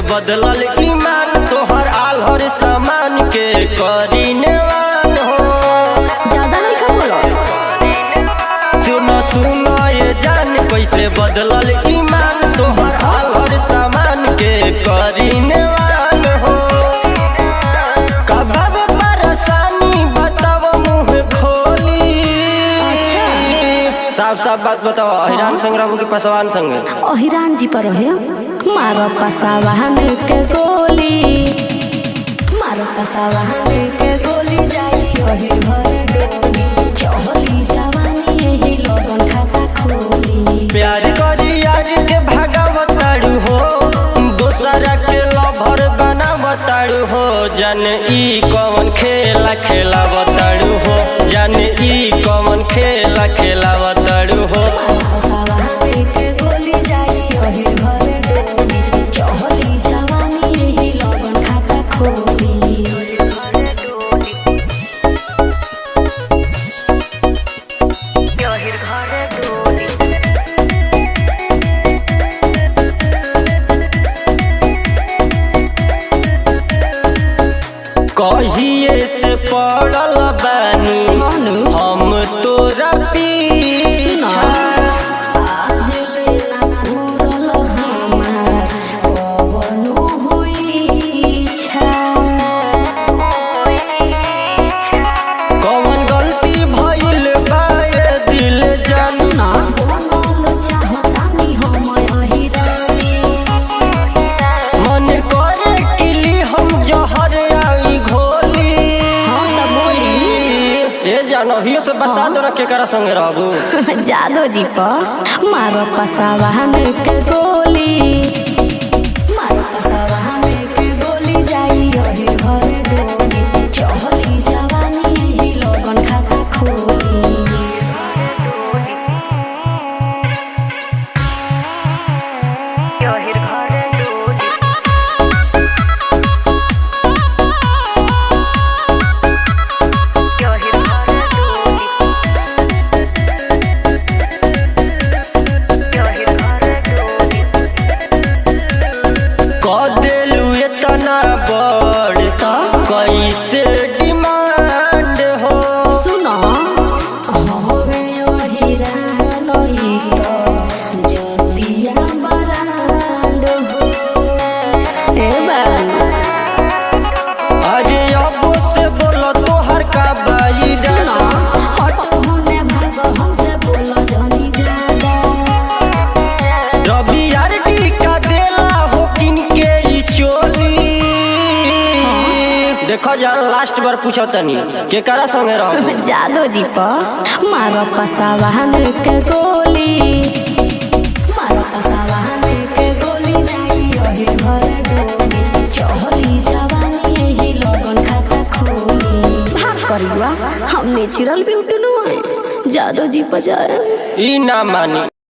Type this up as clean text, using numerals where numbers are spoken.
बदलल ईमान तोहर आलहर सामान के करी नेवान हो। ज्यादा नहीं खा बोलो। सुनो सुनो ये जान कैसे बदलल ईमान तोहर आलहर सामान के करी नेवान हो। कब परेशानी बताओ मुँह खोली। साफ साफ बात बताओ, अहिरान संग रहू कि पसवान संग? अहिरान जी पर है मारो पसावान के गोली, मारो पसावान के गोली जाई ओही घर डोली, चहली जवानी यही लोगन खाता खोली। प्यार करी यार के भागावताड़ू हो, दोसरा के लभर बनावताड़ू हो। जान ई कौन खेला खेलावताड़ू हो, जान ई कौन खेला खेलावताड़ू हो। पसावान के गोली जाई ओही घर डोली, चहली जवानी यही लोगन खाता खोली। कहिए से पड़ल बानी हम तोरा पीछा, आज लेना पूरल हमार कवनो होइछा। कौन गलती भइल बा ये दिल जान। सुना बनल चाहतानी हम अहिरानी, मन करे किली हम जहर आई घोली। हाँ त बोली ए जानहियो से बता दो केकरा संगे रहबू। जादो जी पर मारो पसावान के गोली, मारो पसावान के गोली जाई ओही घर डोली, चहली जवानी यही लोगन खाता खोली। देलू इतना बड़ कैसे डिमांड हो। सुनो होवे अहिरान ही तो जतिया बरांड हो। ए बाबू अरे अब से बोलो तोहर का बाई सुनो हट होने भागो हमसे बोलो जानी ज्यादा। रवि यार टीका देला हो किनके ई चोली। देखो यार लास्ट बार पूछो तनी केकरा संगे रहबू। जादो जी पर मारो पसावान के गोली, मारो पसावान के गोली जाई ओही घर डोली, चहली जवानी यही लोगन खाता खोली। भाग करिया हम नेचुरल ब्यूटी नु है, जादो जी पर जाए ई ना मानी।